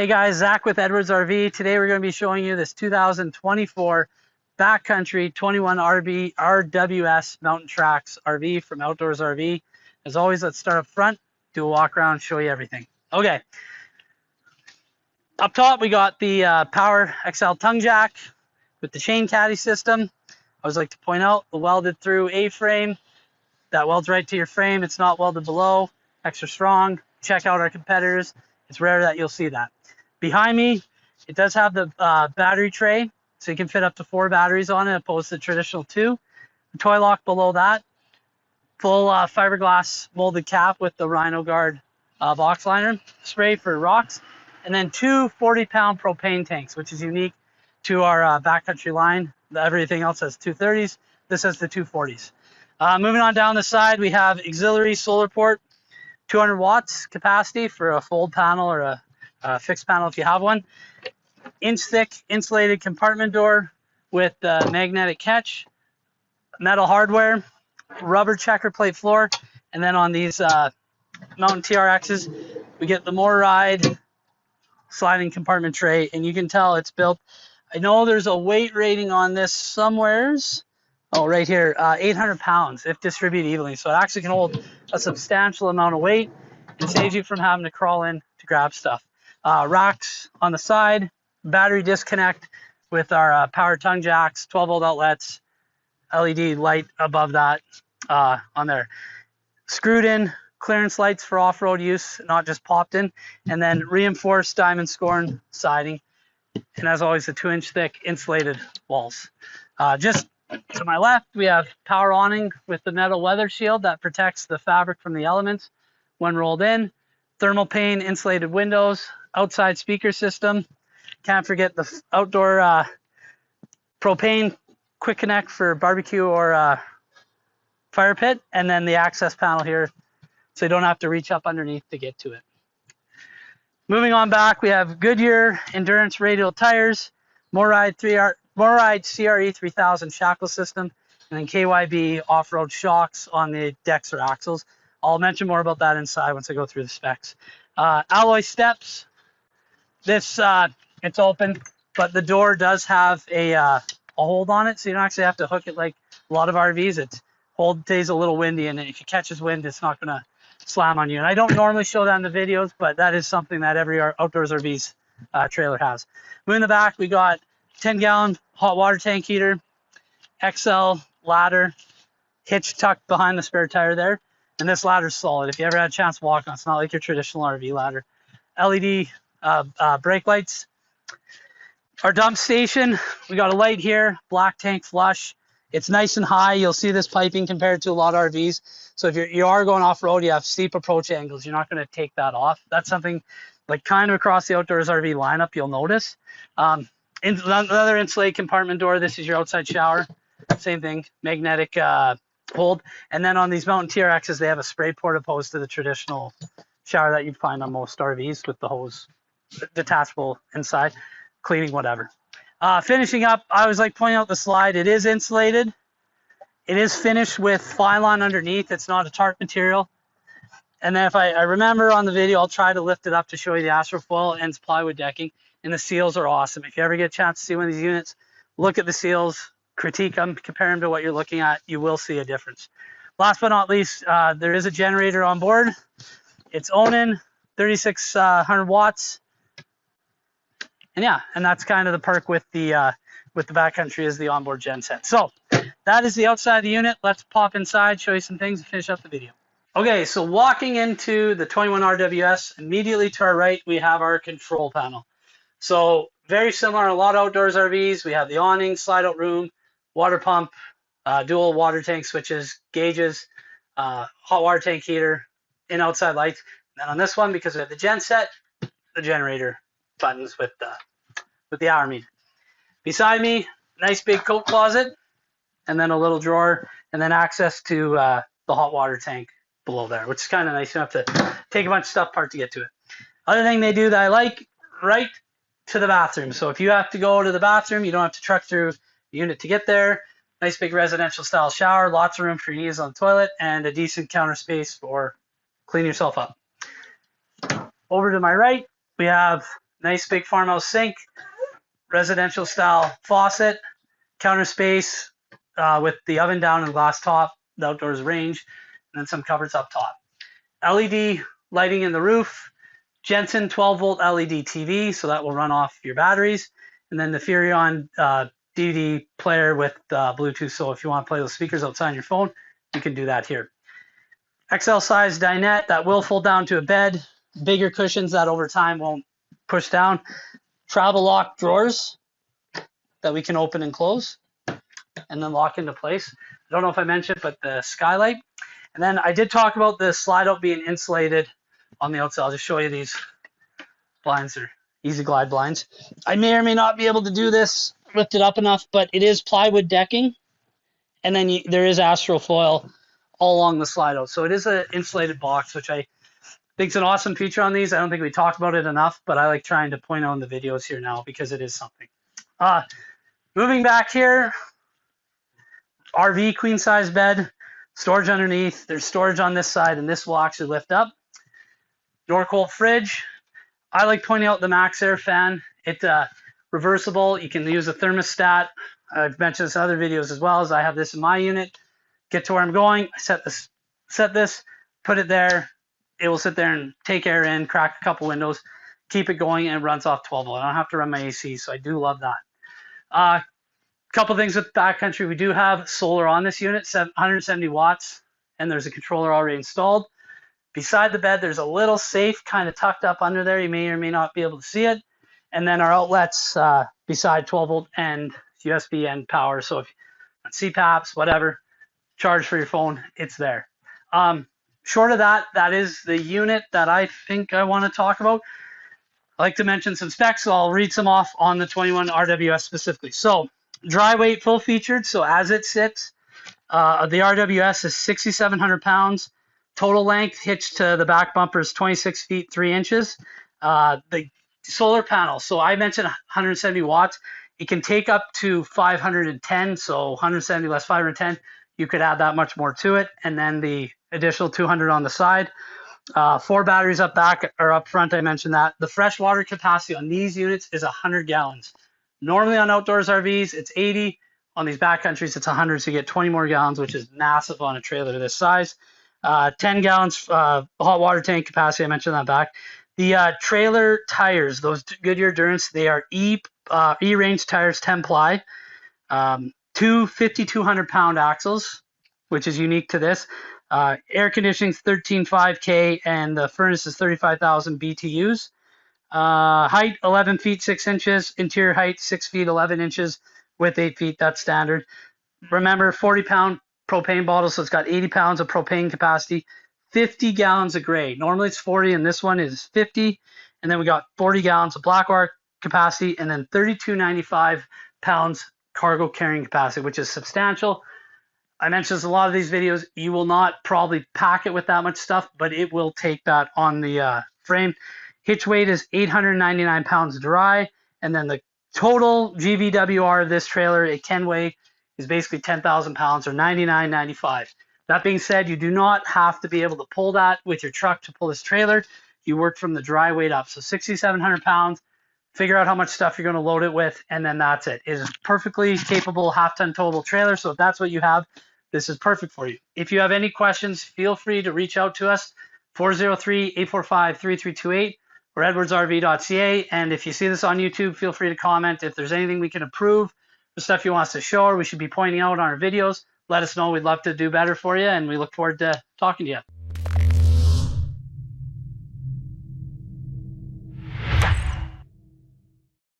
Hey guys, Zach with Edwards RV. Today we're going to be showing you this 2024 backcountry 21 RWS Mountain Tracks RV from Outdoors RV. As always, let's start up front, do a walk around, show you everything. Okay, up top we got the Power XL tongue jack with the chain caddy system. I always like to point out the welded through A-frame. That welds right to your frame. It's not welded below, extra strong. Check out our competitors. It's rare that you'll see that. Behind me, it does have the battery tray, so you can fit up to 4 batteries on it, opposed to the traditional 2. The toy lock below that, full fiberglass molded cap with the Rhino Guard box liner spray for rocks, and then 2 40-pound propane tanks, which is unique to our backcountry line. Everything else has 230s. This has the 240s. Moving on down the side, we have auxiliary solar port, 200 watts capacity for a fold panel or a fixed panel if you have one. Inch thick insulated compartment door with magnetic catch, metal hardware, rubber checker plate floor, and then on these Mountain TRXs, we get the more ride sliding compartment tray, and you can tell it's built. I know there's a weight rating on this somewheres. Oh, right here, 800 pounds if distributed evenly. So it actually can hold a substantial amount of weight and saves you from having to crawl in to grab stuff. Racks on the side, battery disconnect with our power tongue jacks, 12-volt outlets, LED light above that on there. Screwed in clearance lights for off-road use, not just popped in, and then reinforced diamond scorn siding. And as always, the 2-inch thick insulated walls. Just to my left, we have power awning with the metal weather shield that protects the fabric from the elements when rolled in. Thermal pane insulated windows, outside speaker system. Can't forget the outdoor propane quick connect for barbecue or fire pit, and then the access panel here so you don't have to reach up underneath to get to it. Moving on back, we have Goodyear Endurance radial tires, Moride CRE 3000 shackle system, and then KYB off-road shocks on the decks or axles. I'll mention more about that inside once I go through the specs. Alloy steps. This it's open, but the door does have a hold on it, so you don't actually have to hook it like a lot of RVs. Its hold stays a little windy, and if it catches wind, it's not going to slam on you. And I don't normally show that in the videos, but that is something that every Outdoors RV's trailer has. Moving in the back, we got 10-gallon hot water tank heater, XL ladder, hitch tucked behind the spare tire there. And this ladder's solid. If you ever had a chance to walk on, it's not like your traditional RV ladder. LED brake lights. Our dump station, we got a light here, black tank flush. It's nice and high. You'll see this piping compared to a lot of RVs. So if you are going off-road, you have steep approach angles. You're not going to take that off. That's something like kind of across the Outdoors RV lineup you'll notice. Another insulated compartment door. This is your outside shower. Same thing, magnetic hold. And then on these Mountain TRXs, they have a spray port opposed to the traditional shower that you'd find on most RVs with the hose detachable inside, cleaning whatever. Finishing up, I always like pointing out the slide. It is insulated. It is finished with Phylon underneath. It's not a tarp material. And then if I remember on the video, I'll try to lift it up to show you the Astrofoil and plywood decking. And the seals are awesome. If you ever get a chance to see one of these units, look at the seals, critique them, compare them to what you're looking at. You will see a difference. Last but not least, there is a generator on board. It's Onan, 3600 watts. And yeah, and that's kind of the perk with the backcountry is the onboard gen set. So that is the outside of the unit. Let's pop inside, show you some things, and finish up the video. Okay, so walking into the 21 RWS, immediately to our right, we have our control panel. So very similar to a lot of Outdoors RVs. We have the awning, slide out room, water pump, dual water tank switches, gauges, hot water tank heater, in outside lights. And then on this one, because we have the gen set, the generator buttons with the hour meter. Beside me, nice big coat closet, and then a little drawer, and then access to the hot water tank below there, which is kind of nice. You don't have to take a bunch of stuff apart to get to it. Other thing they do that I like, right to the bathroom. So if you have to go to the bathroom, you don't have to truck through the unit to get there. Nice big residential style shower, lots of room for your knees on the toilet, and a decent counter space for cleaning yourself up. Over to my right, we have Nice big farmhouse sink, residential style faucet, counter space with the oven down and glass top, the outdoors range, and then some cupboards up top. LED lighting in the roof, Jensen 12-volt LED TV, so that will run off your batteries, and then the Furrion DVD player with Bluetooth, so if you want to play those speakers outside your phone, you can do that here. XL size dinette that will fold down to a bed, bigger cushions that over time won't push down, travel lock drawers that we can open and close and then lock into place. I don't know if I mentioned, but the skylight. And then I did talk about the slide out being insulated on the outside. I'll just show you these blinds. They're easy glide blinds. I may or may not be able to do this, lift it up enough, but it is plywood decking. And then there is astro foil all along the slide out. So it is an insulated box, which I think is an awesome feature on these. I don't think we talked about it enough, but I like trying to point out in the videos here now because it is something. Moving back here, RV queen size bed, storage underneath. There's storage on this side, and this will actually lift up. Norcold fridge. I like pointing out the Maxx-Air fan. It's reversible. You can use a thermostat. I've mentioned this in other videos as well, as I have this in my unit. Get to where I'm going, I set this, put it there. It will sit there and take air in, crack a couple windows, keep it going, and it runs off 12 volt. I don't have to run my AC, so I do love that. Couple things with backcountry. We do have solar on this unit, 170 watts, and there's a controller already installed. Beside the bed, there's a little safe kind of tucked up under there. You may or may not be able to see it. And then our outlets beside 12 volt and USB and power. So if CPAPs, whatever, charge for your phone, it's there. Short of that, that is the unit that I think I want to talk about. I like to mention some specs, so I'll read some off on the 21 RWS specifically. So dry weight, full featured. So as it sits, the RWS is 6,700 pounds. Total length hitched to the back bumper is 26 feet 3 inches. The solar panel, so I mentioned 170 watts. It can take up to 510, so 170 less 510. You could add that much more to it, and then the additional 200 on the side. 4 batteries up back or up front, I mentioned that. The fresh water capacity on these units is 100 gallons. Normally on outdoors RVs, it's 80. On these backcountries, it's 100, so you get 20 more gallons, which is massive on a trailer this size. 10 gallons hot water tank capacity, I mentioned that back. The trailer tires, those Goodyear Durance, they are E-range tires, 10 ply. 2 5,200 pound axles, which is unique to this. Air conditioning is 13.5K, and the furnace is 35,000 BTUs. Height 11 feet 6 inches. Interior height 6 feet 11 inches with 8 feet. That's standard. Remember, 40-pound propane bottle, so it's got 80 pounds of propane capacity. 50 gallons of gray. Normally it's 40, and this one is 50. And then we got 40 gallons of black water capacity, and then 32.95 pounds cargo carrying capacity, which is substantial. I mentioned this in a lot of these videos. You will not probably pack it with that much stuff, but it will take that on the frame. Hitch weight is 899 pounds dry, and then the total GVWR of this trailer, a 10-way, is basically 10,000 pounds or 99.95. That being said, you do not have to be able to pull that with your truck to pull this trailer. You work from the dry weight up. So 6,700 pounds, figure out how much stuff you're going to load it with, and then that's it. It is perfectly capable half-ton towable trailer, so if that's what you have, this is perfect for you. If you have any questions, feel free to reach out to us, 403-845-3328 or edwardsrv.ca. And if you see this on YouTube, feel free to comment. If there's anything we can improve, the stuff you want us to show or we should be pointing out on our videos, let us know. We'd love to do better for you, and we look forward to talking to you.